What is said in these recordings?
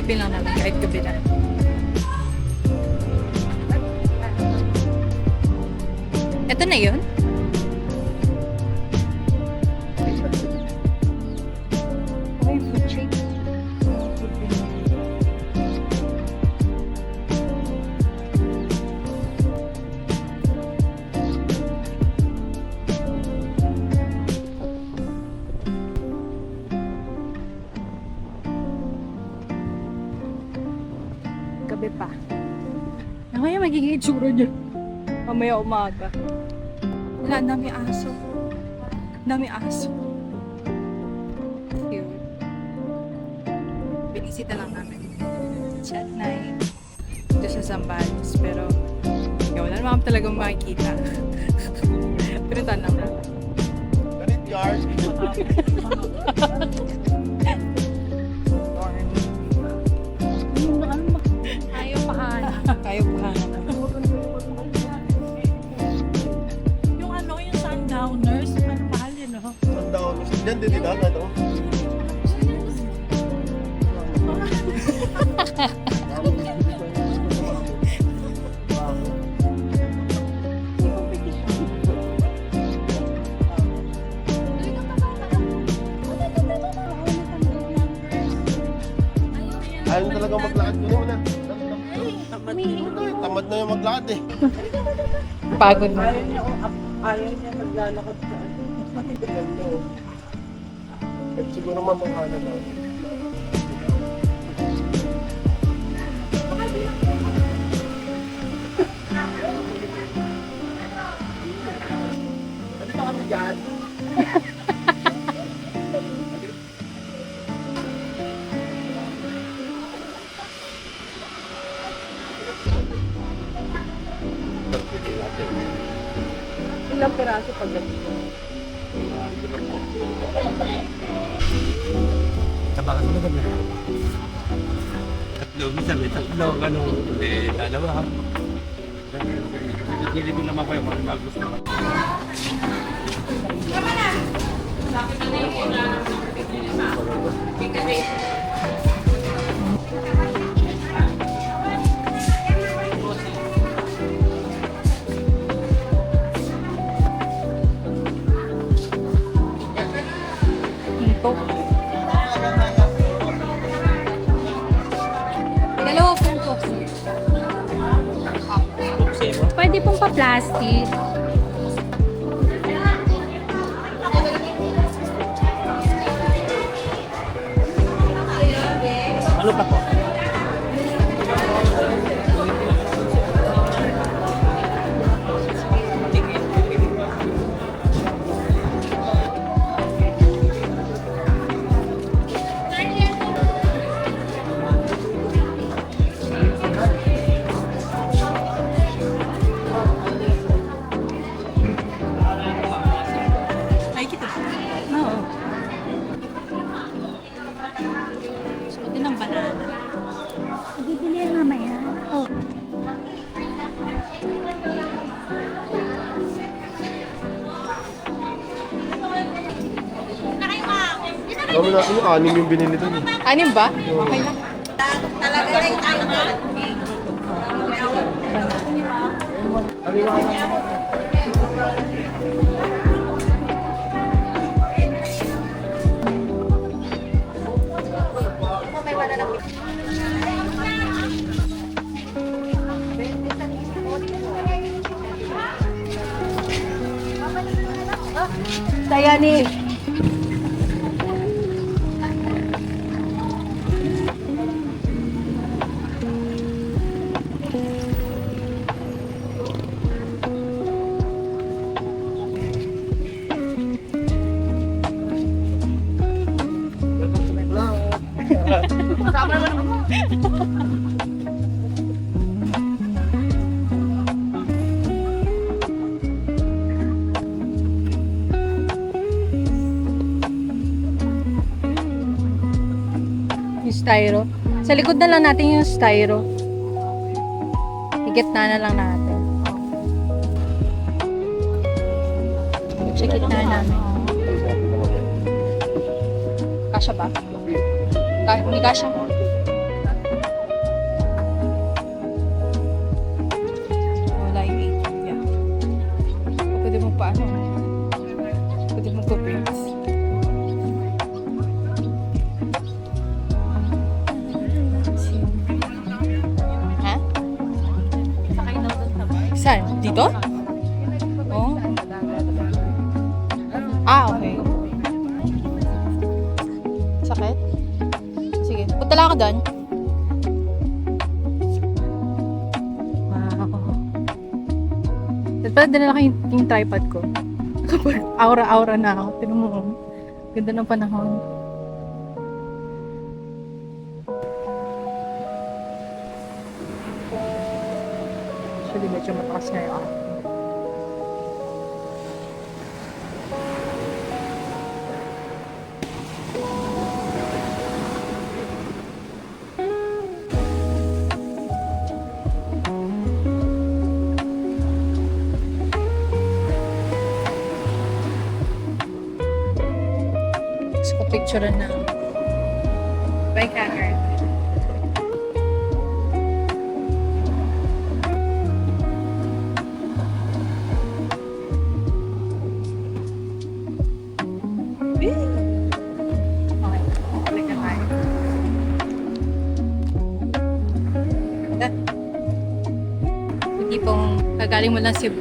Silipin lang namin kahit gabi na. Ito na yun? Ay, food check. Gabi pa. Mamaya magiging itsura niya. Mamaya umaga. Wala, dami aso. Dami aso. Cute. Binisita lang namin. Chat night. Ito sa Zambales. Pero, wala naman talagang makikita. Pinuntahan lang namin. Ganit yard. Ayaw pahanan. Ayaw pahanan. Yung ano, yung sundowners, ang mahal yun, no? Sundown. Diyan din dito. Ano? Ayaw na talaga maglakad ko naman na. Tamad na yung maglakad eh. Pagod na. Ayaw niya maglalakad sa Siguro mamahana na. Ano ba kami dyan? ilang piraso pag ganito. Tabakan mo na kami. Tatlo, minsan may tatlo, ganun, dalawa. Hindi ko naman pa yung mga gusto. Ito. Dalawa pong coffee. Pwede pong pa-plastic. Ano pa po? Nakikita po. Oo. Gusto din ng banana. Bibili yan mamaya. Oh. Kami na, anim yung binili doon eh. Anim ba? Okay lang. Dayani. Yung styro. Sa likod na lang natin yung styro. Igitna na lang natin. Sa gitna namin. Kasha ba? Hindi kasha. Ah, okay. Sakit? Sige, punta lang ako doon. Wow. Dapat dinala ko yung tripod ko. Kapag aura-aura na ako. Tinan mo, ganda ng panahon. Actually, medyo matakas nga yung akin. Gusto ko picture na. Bye, Kaher. Okay, balik na tayo. Ganda. Hindi pong kagaling mo lang Cebu.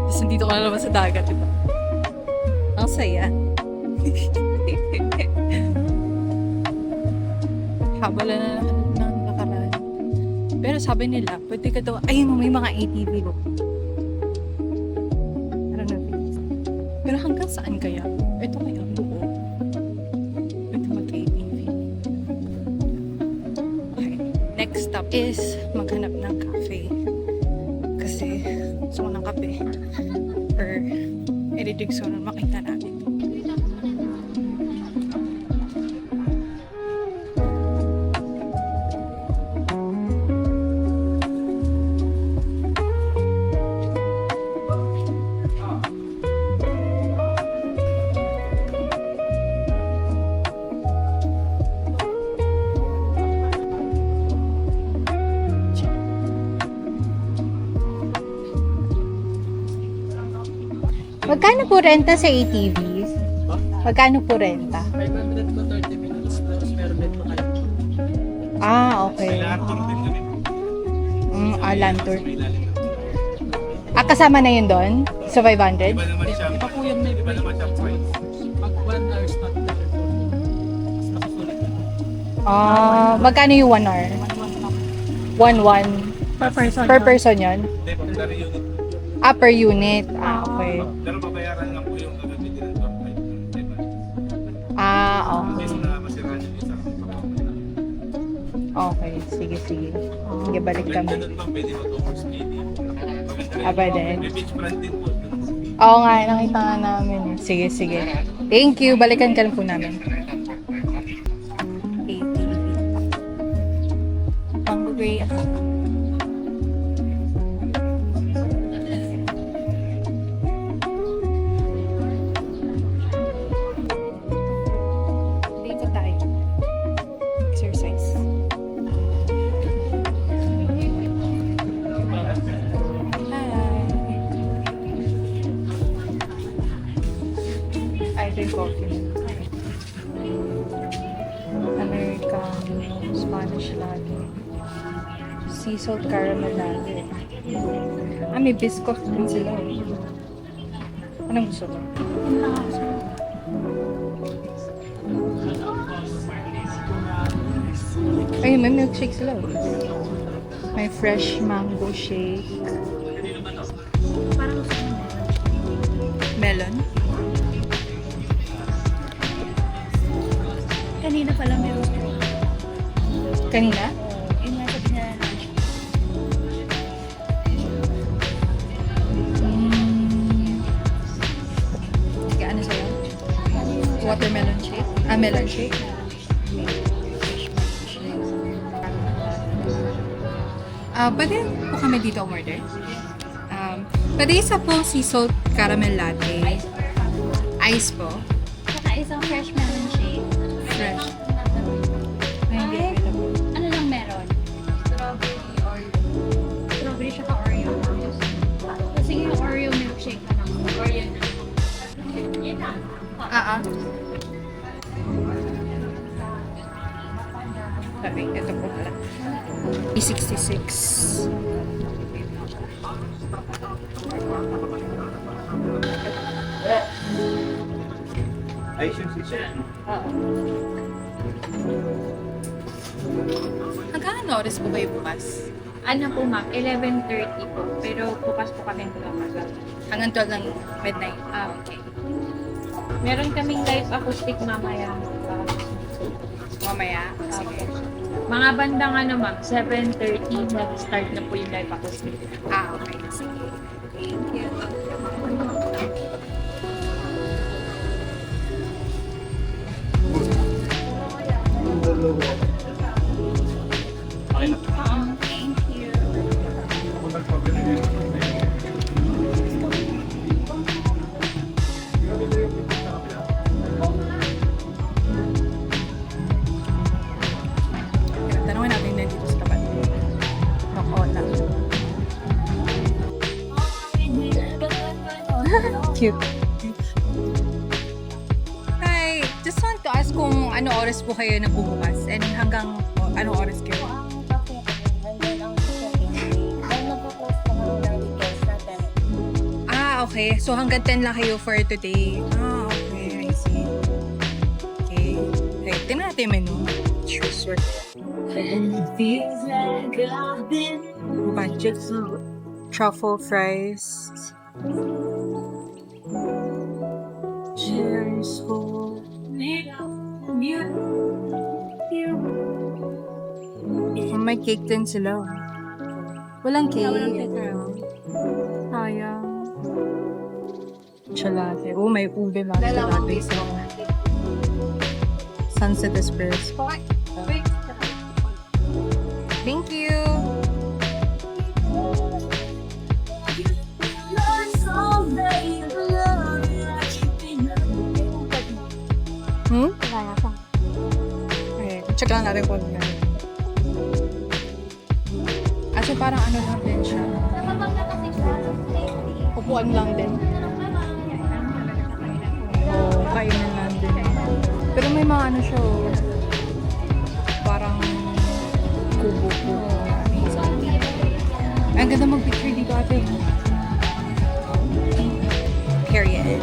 Tapos nandito ka na naman sa dagat, diba? Ang saya. Habal na ng lakaran. Pero sabi nila, pwede ka daw, ay, may mga ATV ko. Parang nabis. Pero hanggang saan kaya? Ito kaya ang buo. Pwede mag-ATV. Okay. Next stop is maghanap ng cafe. Kasi gusto ko ng kape. Or editing so na makita namin. Magkano po renta sa ATVs? Magkano po renta? 500 to 30 minutes. Tapos meron din pa kayo. Ah, okay. Land tour. Ah, kasama na yun doon? Sa 500? Iba po yan, may iba naman siya price. Pag 1 hour start na rin po. Mas nakasulit na. Ah, magkano yung 1 hour? 1-1. Per person. Per person yun? Hindi, pag dari unit. Ah, per unit. Ah, okay. Pero babayaran lang po yung gagamitin ng top 5. Ah, okay. Kasi na masiraan yung isa. Okay, sige, sige. Sige, balik kami. Doon ba pwede mag-overspeeding? Ah, pwede. May beach front din po. Oo nga, nakita nga namin. Sige, sige. Thank you. Balikan ka lang po namin. ATV. Pang-gray ako. Dito tayo. Exercise. Hi. I drink coffee. Americano, Spanish latte, sea salt caramel latte. Ah, may biscuit din sila. Anong gusto mo? Ay, may milkshake sila. May fresh mango shake. Melon. Kanina pala meron po. Kanina? Yun nga sabi niya. Sige, ano sa'yo? Watermelon shake? Ah, melon shake? Pwede po kami dito umorder. Pwede isa po sea salt caramel latte. Ice po. Saka isang fresh melon shake. Fresh. Ay, hindi available. Ano lang meron? Strawberry siya ka Oreo. Sige yung Oreo milkshake na lang. Oreo na. Sorry, ito po pala. E66. Hanggang ano oras po kayo bukas? Ano po ma'am, 11:30 po. Pero bukas po kami bukas. Hanggang 12 ng midnight. Ah, okay. Meron kaming live acoustic mamaya. Mamaya. Sige. Mga bandang ano ma'am, 7:30 nag-start na po yung live acoustic. Okay. Sige. Thank you. Okay na. Thank you. Tanungin natin na dito sa tapat. Rokola. Cute. Hi, just want to ask kung ano oras po kayo nagbubukas and hanggang ano oras kayo? Okay. So hanggang 10 lang kayo for today. Okay. I see. Okay. Okay, tingnan natin yung menu. Sure. Budget. Truffle fries. Cherries full. May cake din sila. Walang cake. Sayang. Chalate. Oh, may ube lang. Chalate. Sunset Espresso. Thank you. Wala pa. Okay, check lang natin kung ano. So parang ano lang din siya. Upuan lang din. Kainan lang din. Pero may mga ano siya, parang kubo po. Ang ganda mag-picture dito ate. Period.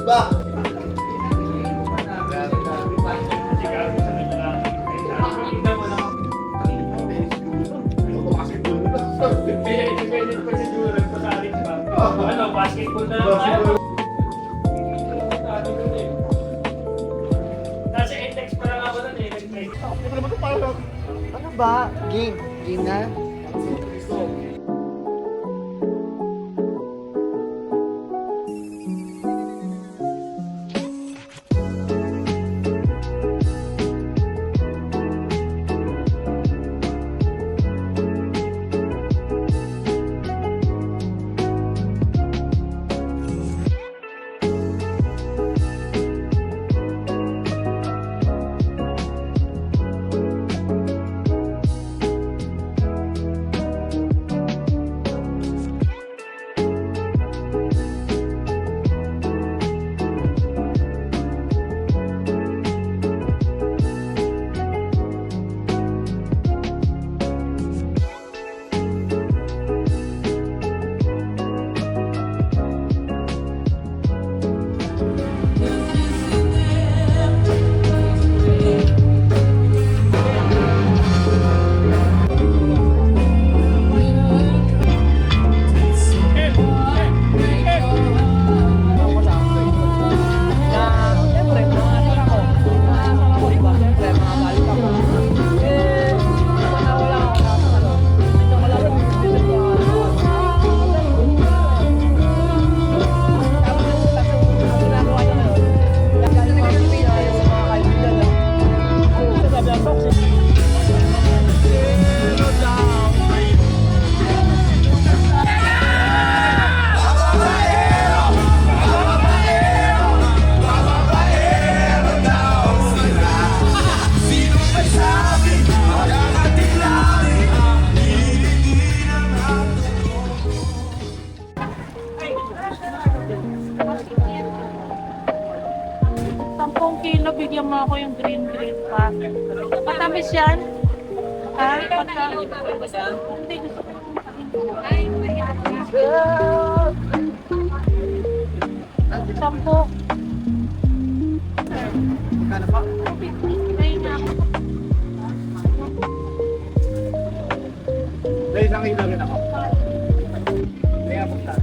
Ba? Ano, basketball na lang tayo? Nasa index pa lang ako nun eh. Ano ba? Game. Game na? bigyan mo ako yung green pa. Matamis yan? Ha? Pagka... Hindi, gusto ko. Sampo. Kano pa? Ayun na ako. Dahil lang ilagin ako. Kaya punta.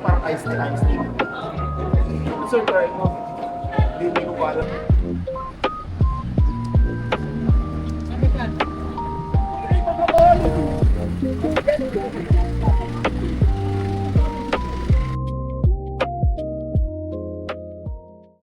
Parang ice tea. Sir, try mo. Hindi ko parang